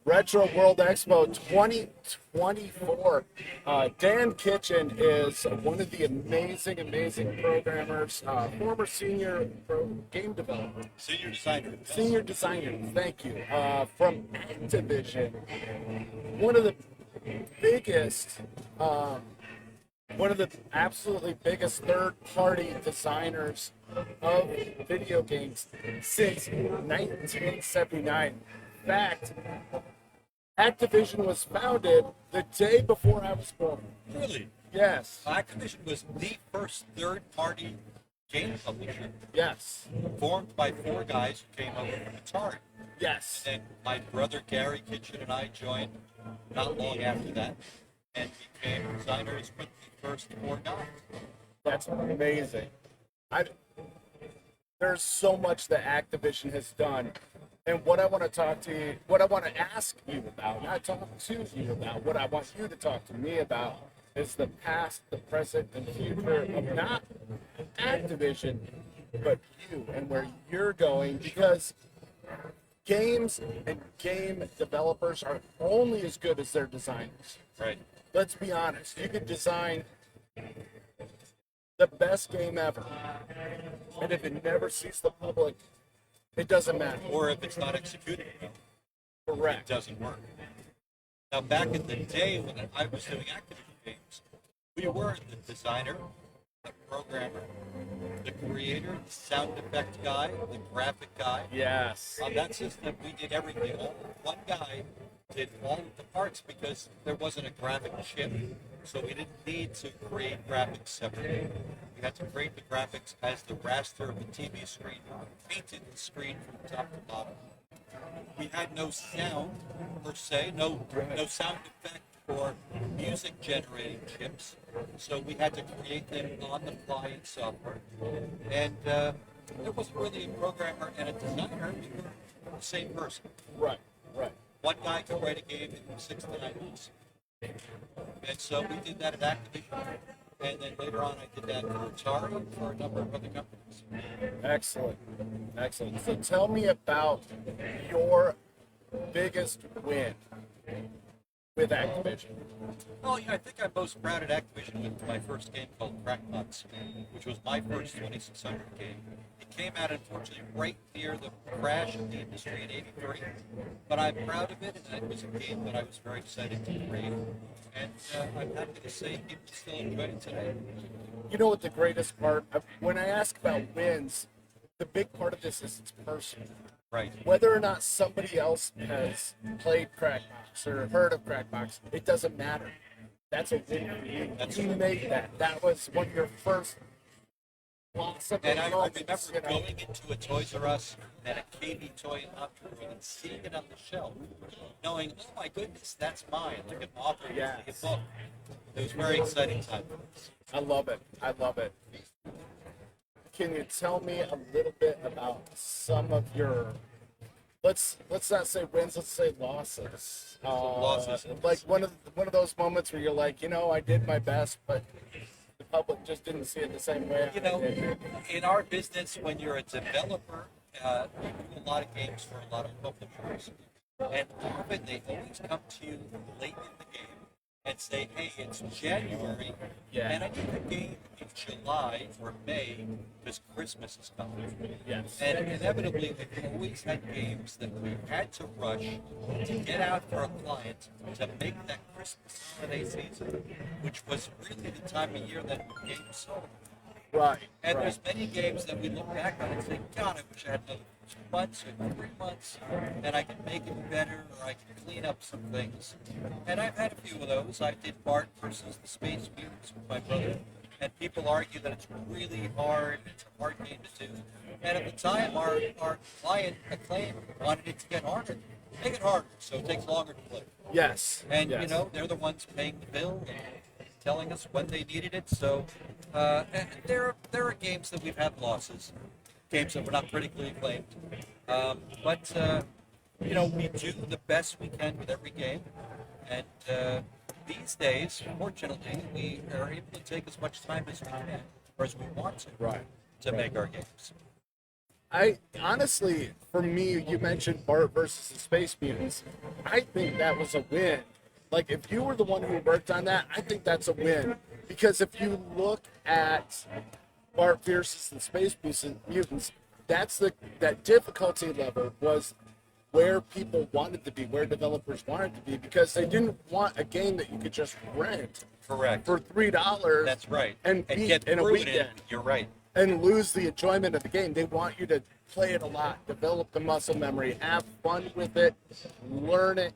Retro World Expo 2024. Dan Kitchen is one of the amazing programmers, former game developer, Senior designer. senior designer, thank you, from Activision. One of the biggest, um, one of the absolutely biggest third-party designers of video games since 1979. In fact, Activision was founded the day before I was born. Really? Yes. Activision was the first third-party game publisher Yes. formed by four guys who came over from Atari. Yes. And my brother Gary Kitchen and I joined not long after that and became designers with the first four guys. That's amazing. I, there's so much that Activision has done. And what I want to talk to you, what I want to ask you about, not talk to you about, what I want you to talk to me about is the past, the present, and future of not Activision, but you and where you're going. Because games and game developers are only as good as their designers. Right. Let's be honest. You could design the best game ever, and if it never sees the public, it doesn't matter. Or if it's not executed well, it Correct. doesn't work. Now, back in the day when I was doing Activision games, we were the designer, the programmer, the creator, the sound effect guy, the graphic guy. Yes. On that system, we did everything. One guy did all of the parts because there wasn't a graphic chip, so we didn't need to create graphics separately. We had to create the graphics as the raster of the TV screen painted the screen from top to bottom. We had no sound per se, no sound effect or music generating chips, so we had to create them on the fly in software. And there wasn't really a programmer and a designer. We were the same person. Right. Right. One guy could write a game in 6 to 9 months. And so we did that at Activision. And then later on, I did that for Atari and for a number of other companies. Excellent. Excellent. So tell me about your biggest win with Activision. Well, yeah, I think I'm most proud at Activision with my first game called Crackbox, which was my first 2600 game. It came out, unfortunately, right near the crash of the industry in '83, but I'm proud of it, and it was a game that I was very excited to create. And I'm happy to say people still enjoy it today. You know what the greatest part, when I ask about wins, the big part of this is it's personal. Right. Whether or not somebody else has played Crackbox or heard of Crackbox, it doesn't matter. That's a win for you. You made that. That was one of your first awesome And I moments, remember going into a Toys R Us and a KB toy in Opera Room and seeing it on the shelf, knowing, oh my goodness, that's mine, like an author Yes. reading a book. It was a very exciting time for us. I love it. I love it. Can you tell me a little bit about some of your, let's not say wins, let's say losses. Losses. Like one of those moments where you're like, I did my best, but the public just didn't see it the same way. You I know, did. in our business, when you're a developer, you do a lot of games for a lot of publishers. And often they always come to you late in the game and say, hey, it's January, Yeah. and I need a game in July or May because Christmas is coming. Yes. And inevitably, we've always had games that we had to rush to get out for a client to make that Christmas holiday season, which was really the time of year that games sold. Right. And right. there's many games that we look back on and say, God, I wish I had another 2 months or 3 months, and I could make it better, or I could clean up some things. And I've had a few of those. I did Bart versus the Space Mutants with my brother, and people argue that it's really hard, it's a hard game to do. And at the time, our client, Acclaim, wanted it to get harder. Make it harder, so it takes longer to play. Yes. And, yes. they're the ones paying the bill and telling us when they needed it. So and there are games that we've had losses, games that were not critically acclaimed. But we do the best we can with every game. And these days, fortunately, we are able to take as much time as we can, or as we want to, Right. to make our games. I honestly, for me, you mentioned Bart versus the Space Mutants. I think that was a win. Like, if you were the one who worked on that, I think that's a win. Because if you look at Bart versus the Space Mutants, that difficulty level was where people wanted to be, where developers wanted to be, because they didn't want a game that you could just rent Correct. for $3. That's right. And And beat get in a through weekend. it. You're right. And lose the enjoyment of the game. They want you to play it a lot, develop the muscle memory, have fun with it, learn it,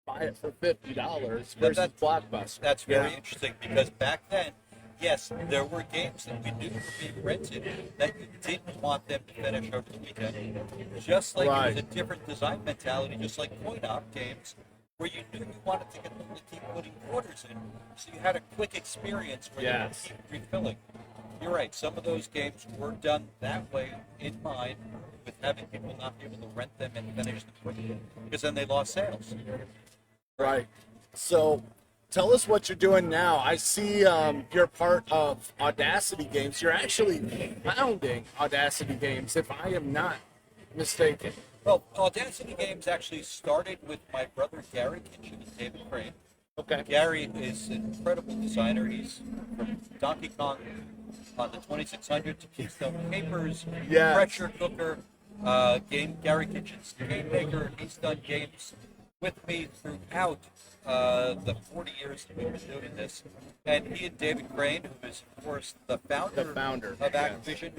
buy it for $50 versus Blockbuster. That's very Yeah. interesting because back then, yes, there were games that we knew were being rented that you didn't want them to finish over the weekend. Just like it was a different design mentality, just like coin-op games, where you knew you wanted to get them to keep putting quarters in, so you had a quick experience where you could keep refilling. You're right. Some of those games were done that way in mind, with having people not be able to rent them and finish them quickly, because then they lost sales. Right. So tell us what you're doing now. I see you're part of Audacity Games. You're actually founding Audacity Games, if I am not mistaken. Well, Audacity Games actually started with my brother Gary Kitchen and David Crane. Okay. Gary is an incredible designer. He's from Donkey Kong on the 2600 to Keystone Papers, Yes. Pressure Cooker, Gary Kitchen's Game Maker. He's done games with me throughout the 40 years that we've been doing this. And he and David Crane, who is, of course, the founder of Activision,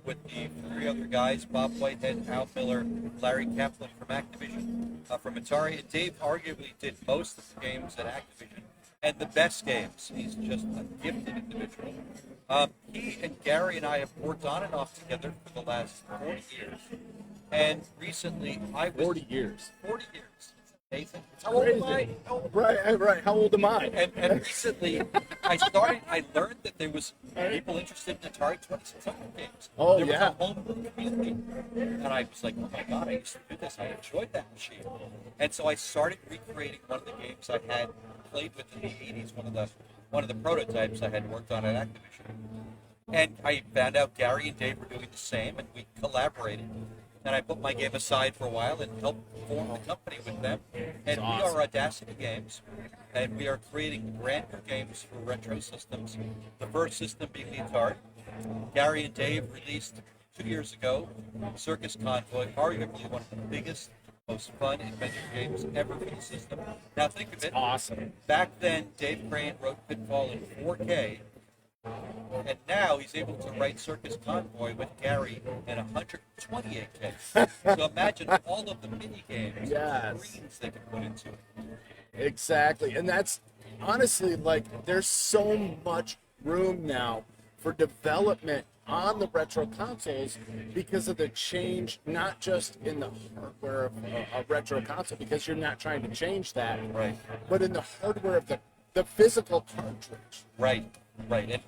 with the three other guys, Bob Whitehead, Al Miller, Larry Kaplan from Activision, from Atari. And Dave arguably did most of the games at Activision, and the best games. He's just a gifted individual. He and Gary and I have worked on and off together for the last 40 years. And recently, I was... 40 years. 40 years. Nathan, how old am I? Right. How old am I? And recently, I learned that there was people interested in Atari 2600 games. Oh, there yeah. was a homebrew community. And I was like, oh my God, I used to do this. I enjoyed that machine. And so I started recreating one of the games I had played with in the 80s, one of the prototypes I had worked on at Activision. And I found out Gary and Dave were doing the same, and we collaborated. And I put my game aside for a while and helped form the company with them. And we are Audacity Games, and we are creating brand new games for retro systems. The first system being the Atari. Gary and Dave released 2 years ago Circus Convoy, arguably one of the biggest, most fun adventure games ever for the system. Now think of it. Awesome. Back then, Dave Crane wrote Pitfall in 4K. And now he's able to write Circus Convoy with Gary in 128K. So imagine all of the mini games and screens they can put into it. Exactly. And that's honestly, like, there's so much room now for development on the retro consoles because of the change, not just in the hardware of a retro console, because you're not trying to change that, Right. but in the hardware of the physical cartridge. Right. And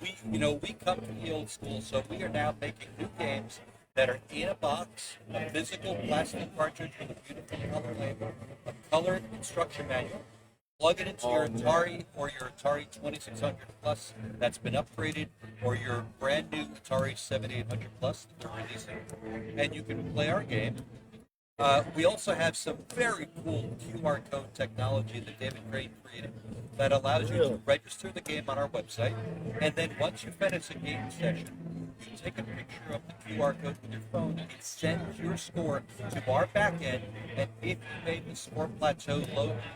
we come from the old school, so we are now making new games that are in a box, a physical plastic cartridge with a beautiful color label, a color instruction manual. Plug it into your Atari or your Atari 2600 Plus that's been upgraded, or your brand new Atari 7800 Plus that they're releasing, and you can play our game. We also have some very cool QR code technology that David Crane created that allows you to register the game on our website, and then once you finish a game session, you take a picture of the QR code with your phone and send your score to our back end, and if you made the score plateau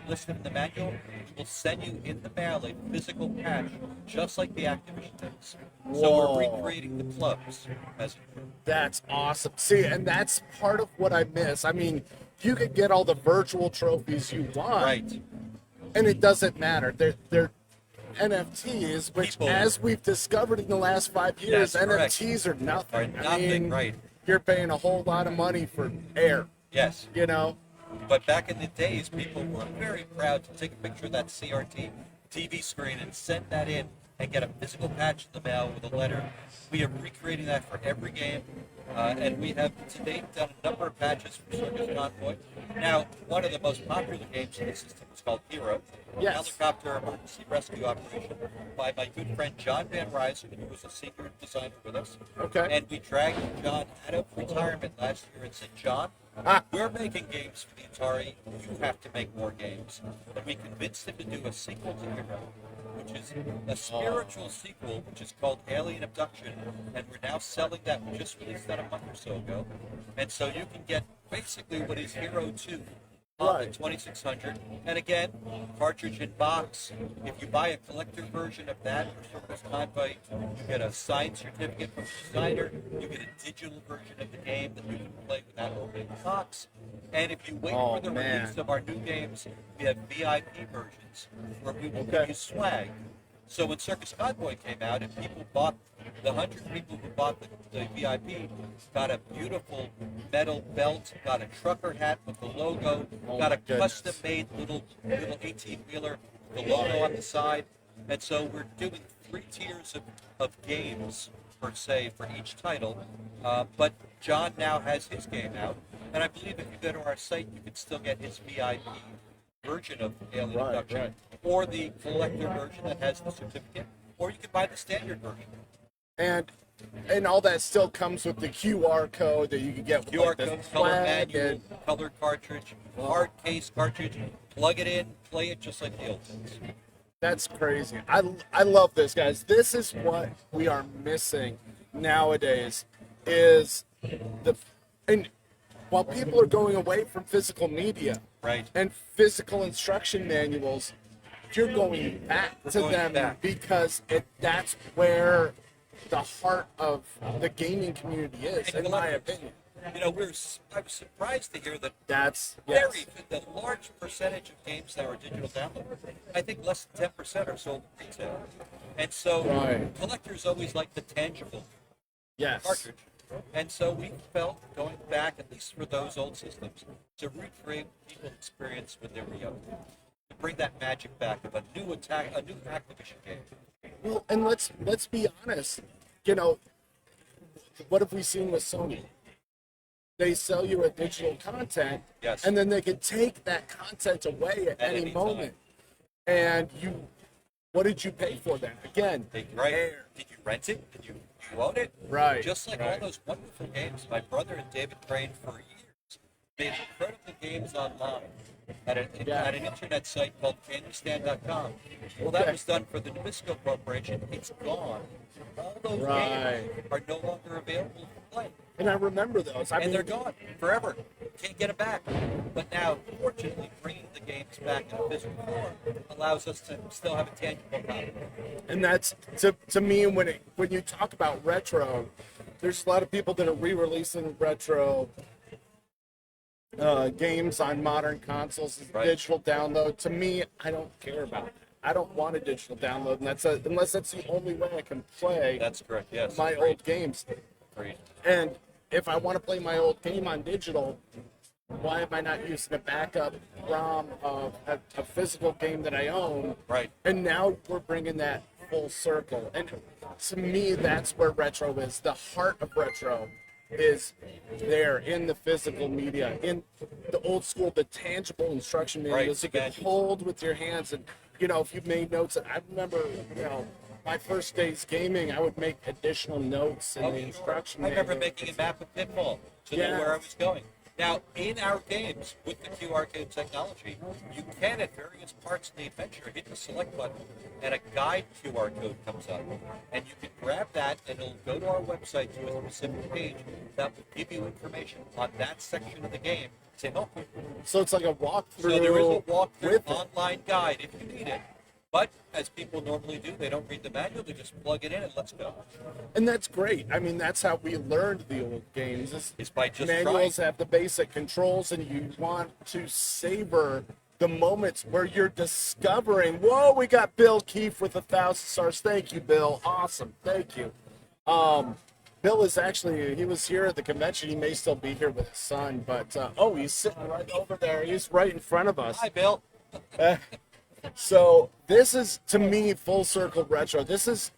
listed in the manual, we will send you in the mail a physical patch, just like the Activision does. So we're recreating the clubs as it were. That's awesome. See, and that's part of what I miss. I mean, you could get all the virtual trophies you want, Right. and it doesn't matter. They're NFTs, which, People- as we've discovered in the last 5 years, That's correct. NFTs are nothing. Are nothing, right. You're paying a whole lot of money for air, Yes. you know? But back in the days, people were very proud to take a picture of that CRT TV screen and send that in and get a physical patch in the mail with a letter. We are recreating that for every game. And we have to date done a number of patches for Circus Convoy. Now, one of the most popular games in the system is called Hero, Yes. helicopter emergency rescue operation by my good friend John Van Ryzen, who was a senior designer with us. Okay. And we dragged John out of retirement last year and said, John, we're making games for the Atari. You have to make more games. And we convinced him to do a sequel to Hero, which is a spiritual sequel, which is called Alien Abduction. And we're now selling that. We just released that a month or so ago. And so you can get basically what is Hero 2 on the Right. 2600. And again, cartridge in box. If you buy a collector version of that for Circus Convoy, you get a signed certificate from the designer. You get a digital version of the game that you can play without opening the box. And if you wait Oh, for the man. release of our new games, we have VIP versions where we will Okay. give you swag. So when Circus Convoy came out and people bought, the 100 people who bought the VIP got a beautiful metal belt, got a trucker hat with the logo, Oh, got a my goodness. custom-made little 18-wheeler with the logo on the side. And so we're doing 3 tiers of games, per se, for each title. But John now has his game out. And I believe if you go to our site, you can still get his VIP version of Alien Right, Abduction, right. or the collector version that has the certificate, or you can buy the standard version. And all that still comes with the QR code that you can get with QR like, the code, color flag manual, and color cartridge, hard case cartridge, plug it in, play it just like the old ones. that's crazy. I love this, guys. This is what we are missing nowadays is the and while people are going away from physical media Right. and physical instruction manuals, you're going back to going them back. because that's where the heart of the gaming community is, And in my collectors. opinion. You know, I was surprised to hear that That's the large percentage of games that are digital download, I think less than 10% are sold in retail. And so Right. collectors always like the tangible yes. cartridge. And so we felt going back, at least for those old systems, to recreate people's experience when they were young. To bring that magic back of a new Activision game. Well, and let's be honest. You know, what have we seen with Sony? They sell you a digital content, Yes. and then they can take that content away at any any moment. And what did you pay for that? Again, Did air. you rent it? Did you own it? Right, Just like right. all those wonderful games. My brother and David Crane for years made incredible games online at an internet site called CandyStand.com. Well, that Okay. was done for the Nabisco Corporation. It's gone. All those Right. games are no longer available for play. And I remember those. And they're gone forever. Can't get them back. But now, fortunately, bringing the games back in a physical form allows us to still have a tangible copy. And that's to me when you talk about retro, there's a lot of people that are re-releasing retro games on modern consoles as Right. digital download. To me, I don't care about that. I don't want a digital download, and unless that's the only way I can play That's correct, yes. my old games. Agreed. And if I want to play my old game on digital, why am I not using a backup ROM of a physical game that I own? Right. And now we're bringing that full circle. And to me, that's where retro is. The heart of retro is there in the physical media, in the old school, the tangible instruction manuals you can Right. hold with your hands. And, if you've made notes, I remember, my first days gaming, I would make additional notes in the instruction I remember manual. making a map of Pitfall to Yeah. know where I was going. Now, in our games, with the QR code technology, you can, at various parts of the adventure, hit the select button, and a guide QR code comes up. And you can grab that, and it'll go to our website to a specific page that will give you information on that section of the game to help you. So it's like a walkthrough. So there is a walkthrough with it. online guide if you need it. But, as people normally do, they don't read the manual, they just plug it in and let's go. And that's great. I mean, that's how we learned the old games. It's by just manuals trying. have the basic controls, and you want to savor the moments where you're discovering. Whoa, we got Bill Keefe with 1,000 stars. Thank you, Bill. Awesome. Thank you. Bill he was here at the convention. He may still be here with his son, but he's sitting right over there. He's right in front of us. Hi, Bill. So this is, to me, full circle retro. This is,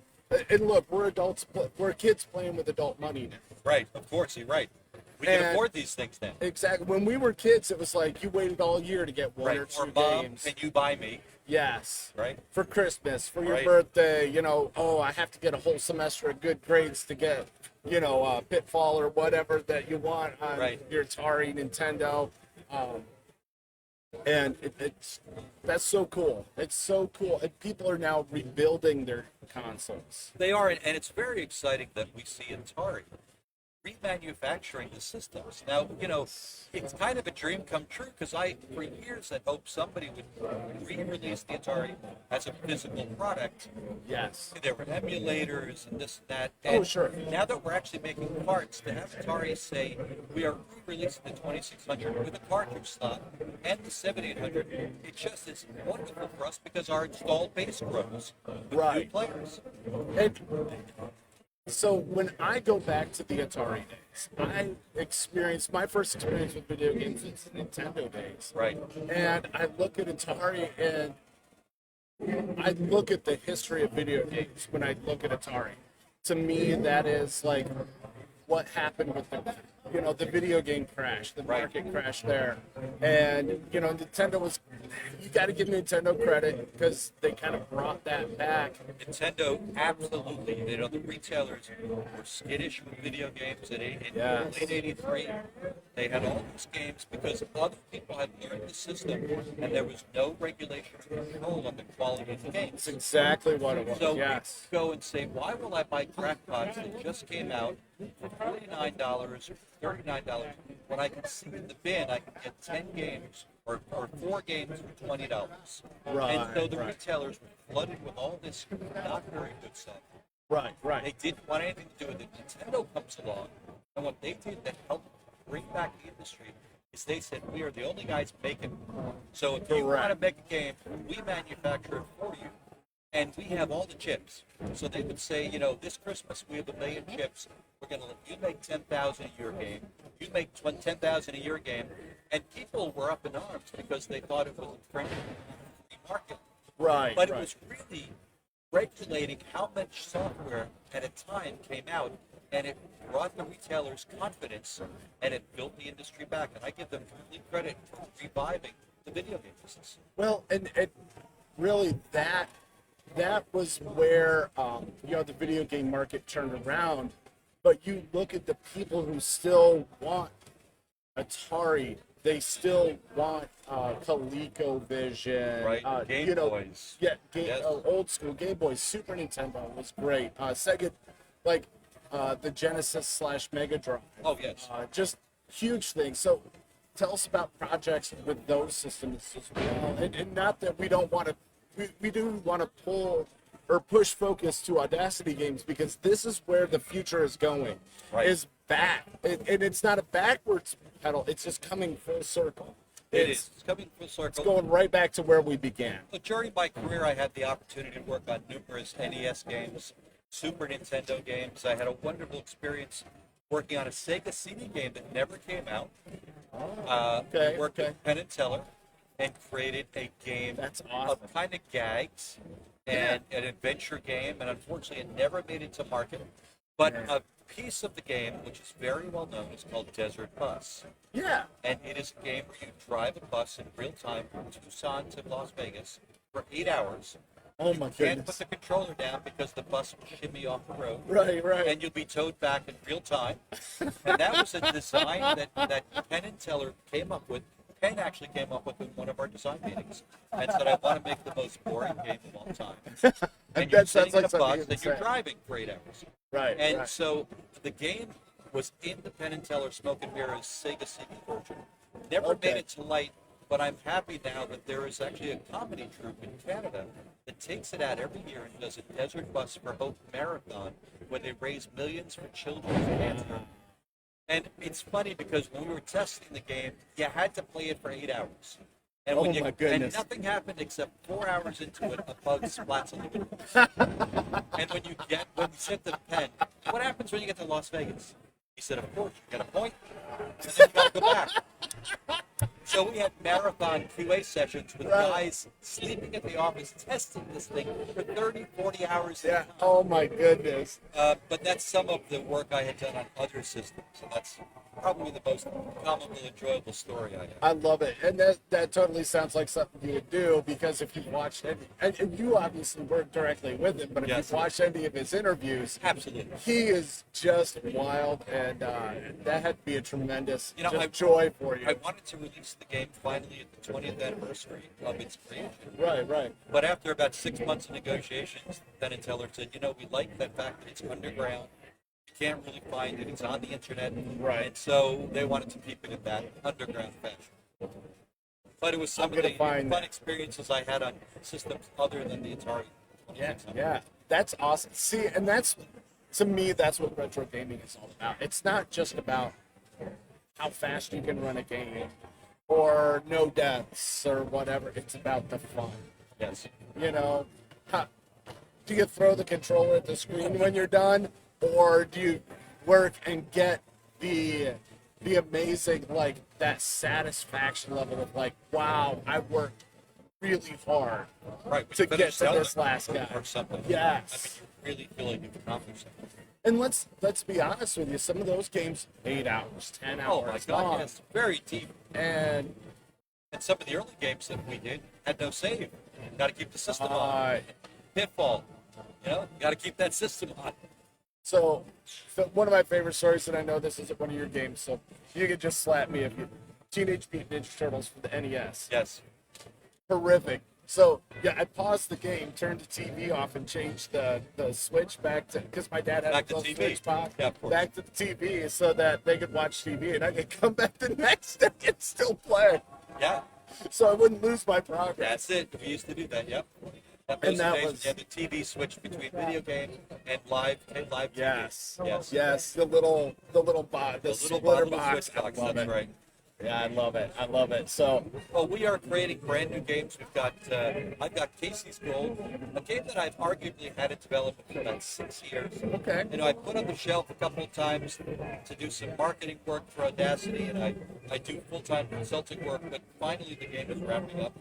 and look, we're adults, we're kids playing with adult money now. Right, of course, you're right. We can afford these things then. Exactly. When we were kids, it was like you waited all year to get one or two Or mom, games. can you buy me? Yes. Right. For Christmas, for your Right. birthday, oh, I have to get a whole semester of good grades to get, Pitfall or whatever that you want on Right. your Atari, Nintendo. And that's so cool. It's so cool. And people are now rebuilding their consoles. They are, and it's very exciting that we see Atari remanufacturing the systems. Now, it's kind of a dream come true because I, for years, had hoped somebody would re-release the Atari as a physical product. Yes. There were emulators and this and that. Oh, And sure. now that we're actually making parts, to have Atari say we are re-releasing the 2600 with a cartridge slot and the 7800, it just is wonderful for us because our installed base grows with new Right. players. And so when I go back to the Atari days, my first experience with video games was Nintendo days. Right. And I look at Atari and I look at the history of video games when I look at Atari. To me, that is like what happened with the video game crash, the Right. market crash there. And, Nintendo you got to give Nintendo credit because they kind of brought that back. Nintendo, absolutely. The retailers were skittish with video games in Yes. late '83. They had all these games because other people had learned the system, and there was no regulation or control on the quality of the games. That's exactly what it was. So Yes. we go and say, why will I buy crackpots that just came out for $49 or $39 when I can see in the bin I can get 10 games or 4 games for $20? Right, And so the right. retailers were flooded with all this not very good stuff. Right, right. They didn't want anything to do with it. Nintendo comes along, and what they did to help bring back the industry is they said, we are the only guys making it. So if you want to make a game, we manufacture it for you, and we have all the chips. So they would say, this Christmas we have 1 million chips. We're going to let you make 10,000 a year game. You make 10,000 a year game. And people were up in arms because they thought it was infringing the free market. Right. But right. it was really regulating how much software at a time came out, and it brought the retailers confidence, and it built the industry back. And I give them complete credit for reviving the video game business. Well, and really that was where the video game market turned around. But you look at the people who still want Atari. They still want ColecoVision, Right, Game Boys. Yeah, Yes. old school Game Boys. Super Nintendo was great. Sega, like the Genesis / Mega Drive. Oh, yes. Just huge things. So tell us about projects with those systems as well. And not that we don't want to, we do want to pull or push focus to Audacity games because this is where the future is going. Right. Is back. And it's not a backwards pedal, it's just coming full circle. It's coming full circle. It's going right back to where we began. During my career, I had the opportunity to work on numerous NES games, Super Nintendo games. I had a wonderful experience working on a Sega CD game that never came out. Okay, We worked okay. with Penn and Teller and created a game That's awesome. of kind of gags and an adventure game, and unfortunately it never made it to market. But a piece of the game, which is very well known, is called Desert Bus. Yeah. And it is a game where you drive a bus in real time from Tucson to Las Vegas for 8 hours. Oh my Can't put goodness. the controller down because the bus will shimmy off the road. Right, right. And you'll be towed back in real time. And that was a design that Penn and Teller came up with. Penn actually came up with in one of our design meetings and said, I want to make the most boring game of all time. And you're that sounds sitting in like a bus something and you're insane. driving for 8 hours. Right. And right. so the game was in the Penn and Teller Smoke and Mirrors Sega CD version. Never Okay. made it to light, but I'm happy now that there is actually a comedy troupe in Canada that takes it out every year and does a Desert Bus for Hope marathon where they raise millions for children's cancer. And it's funny because when we were testing the game, you had to play it for 8 hours. And Oh when you, my goodness. And nothing happened except 4 hours into it, a bug splats on the window. And when you hit the pen, what happens when you get to Las Vegas? He said, of course, you get a point, and then you got to go back. So we had marathon QA sessions with Right. guys sleeping at the office, testing this thing for 30, 40 hours. Yeah. Oh my goodness. But that's some of the work I had done on other systems, and that's probably the most comical, enjoyable story I have. I love it, and that totally sounds like something you would do, because if you watched any, and you obviously work directly with him, but if Yes. you watch any of his interviews, Absolutely. he is just wild, and that had to be a tremendous You know, just I- joy for you. I wanted to release the game finally at the 20th anniversary of its creation. Right. But after about 6 months of negotiations, Penn and Teller said, we like the fact that it's underground. You can't really find it. It's on the internet. Right. And so they wanted to keep it in that underground fashion. But it was some of gonna the find fun that. experiences I had on systems other than the Atari. Yeah, 2600. yeah, that's awesome. See, and that's, to me, that's what retro gaming is all about. It's not just about how fast you can run a game or no deaths or whatever. It's about the fun. Yes. You know, how, do you throw the controller at the screen when you're done, or do you work and get the amazing, like, that satisfaction level of like, wow, I worked really hard Right. to get to this last guy. Or something. Yes. I mean, you really feel like you've accomplished something. And let's be honest with you, some of those games 8 hours, 10 Oh hours my God, long. yes. Very deep. And And some of the early games that we did had no save. Got to keep the system on. uh, Pitfall. Got to keep that system on. so one of my favorite stories, and I know this isn't one of your games, so you can just slap me if you. Teenage Mutant Ninja Turtles for the NES. Yes. Horrific. So yeah, I paused the game, turned the TV off, and changed the switch back to, because my dad had Back a to little TV. switch box, Yeah, of course. back to the TV so that they could watch TV, and I could come back the next day and still play, Yeah. so I wouldn't lose my progress. That's it. We used to do that. Yep. And Those that days was- when you had the TV switch between video game and live TV. Yes. Yes. Yes, the little The little little splitter bottle box. switch box. I love That's it. right. Yeah, I love it. I love it. So Well, we are creating brand new games. We've got, I've got Casey's Gold, a game that I've arguably had it developed for about 6 years. okay. I put on the shelf a couple of times to do some marketing work for Audacity, and I do full-time consulting work, but finally the game is wrapping up.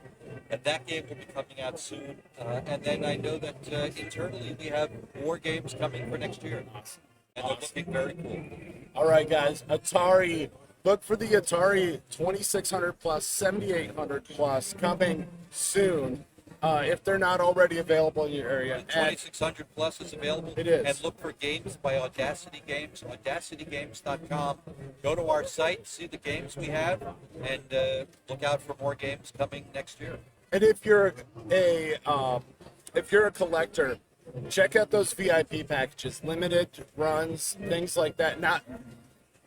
And that game will be coming out soon. And then I know that internally we have more games coming for next year. And they're looking very cool. All right, guys. Atari. Look for the Atari 2600 plus, 7800 plus coming soon. If they're not already available in your area. The 2600 Plus is available. It is. And look for games by Audacity Games, audacitygames.com. Go to our site, see the games we have, and look out for more games coming next year. And if you're a collector, check out those VIP packages, limited runs, things like that. Not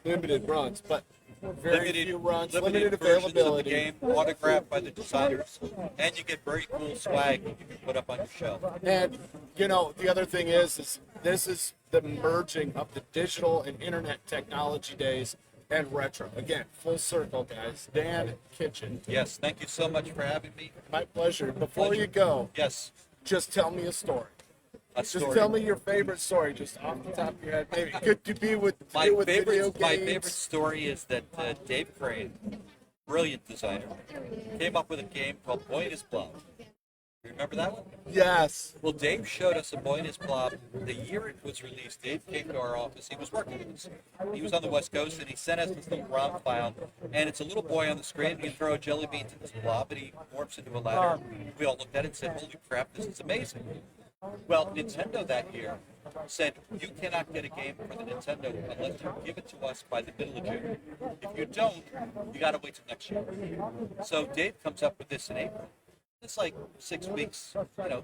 limited runs, but very few runs, limited versions availability. of the game, autographed by the designers, and you get very cool swag that you can put up on your shelf. And the other thing is this is the merging of the digital and internet technology days and retro. Again, full circle, guys. Dan Kitchen, Yes, thank you so much for having me. my pleasure. Before Pleasure. you go, Yes, just tell me a story. a Just story. tell me your favorite story, just off the top of your head. Maybe good to be with My deal with video favorite games. story is that Dave Crane, brilliant designer, came up with a game called Boyness Blob. You remember that one? Yes. Well, Dave showed us a Boyness Blob the year it was released. Dave came to our office. He was working with us. He was on the West Coast, and he sent us this little ROM file. And it's a little boy on the screen. You throw jelly beans in this blob, and he morphs into a ladder. We all looked at it and said, "Holy crap, this is amazing!" Well, Nintendo that year said, "You cannot get a game for the Nintendo unless you give it to us by the middle of June. If you don't, you got to wait till next year." So Dave comes up with this in April. It's like 6 weeks,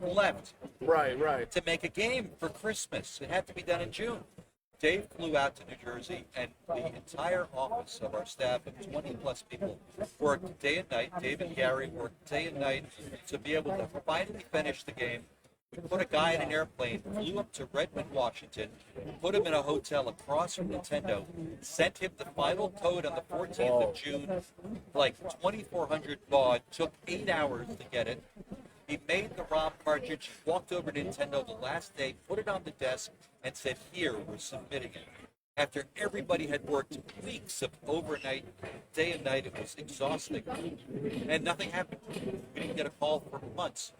left Right. to make a game for Christmas. It had to be done in June. Dave flew out to New Jersey, and the entire office of our staff of 20 plus people worked day and night. Dave and Gary worked day and night to be able to finally finish the game. We put a guy in an airplane, flew up to Redmond, Washington, put him in a hotel across from Nintendo, sent him the final code on the 14th of June, like 2,400 baud, took 8 hours to get it. He made the ROM cartridge, walked over to Nintendo the last day, put it on the desk, and said, "Here, we're submitting it." after everybody had worked weeks of overnight, day and night. It was exhausting, and nothing happened. We didn't get a call for months.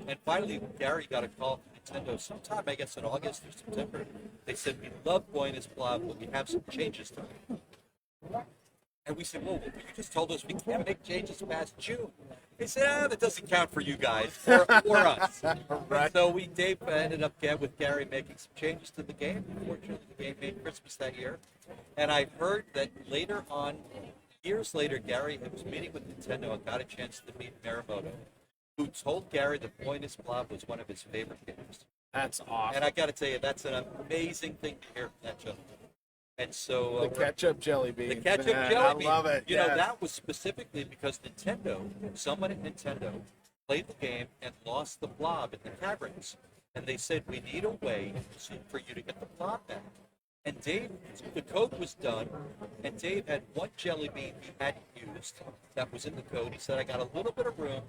And finally, Gary got a call from Nintendo sometime, I guess in August or September. They said, we love Buenos Blob, but we have some changes to make. And we said, well, you just told us we can't make changes past June. They said, that doesn't count for you guys, or us. Right. So Dave ended up with Gary making some changes to the game. Unfortunately, the game made Christmas that year. And I heard that later on, years later, Gary was meeting with Nintendo and got a chance to meet Miyamoto, who told Gary that Buenos Blob was one of his favorite games. That's awesome. And I got to tell you, that's an amazing thing to hear from that gentleman. And so The ketchup jelly beans. the ketchup Man, jelly bean. I love it. You know, yes. that was specifically because someone at Nintendo played the game and lost the blob in the caverns. And they said, we need a way for you to get the blob back. And Dave, the code was done, and Dave had one jelly bean he hadn't used that was in the code. He said, I got a little bit of room.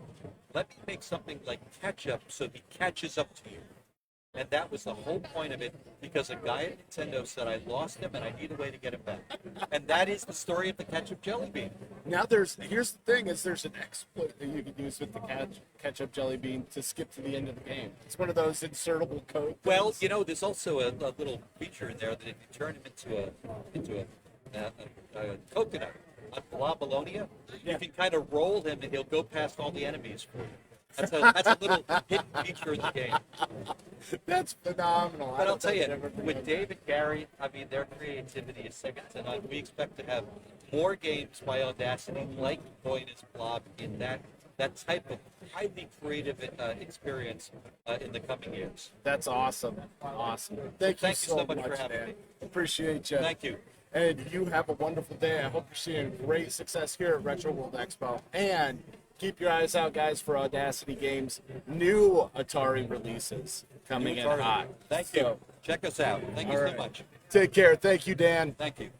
Let me make something like ketchup so he catches up to you. And that was the whole point of it, because a guy at Nintendo said, I lost him and I need a way to get him back. And that is the story of the ketchup jelly bean. Now here's the thing is there's an exploit that you can use with the ketchup jelly bean to skip to the end of the game. It's one of those insertable code things. Well, you know, there's also a little feature in there that if you turn him into a coconut, a blobolonia, you can kind of roll him and he'll go past all the enemies for you. That's a little hidden feature in the game. That's phenomenal. But I'll tell you, with Dave and Gary, I mean, their creativity is second to none. We expect to have more games by Audacity like Buenos Blob in that type of highly creative experience in the coming years. That's awesome. Awesome. Thank you so much for having man. me. Appreciate you. Thank you. And you have a wonderful day. I hope you're seeing great success here at Retro World Expo. And keep your eyes out, guys, for Audacity Games' new Atari releases coming in hot. Thank you. Check us out. Thank you so much. Take care. Thank you, Dan. Thank you.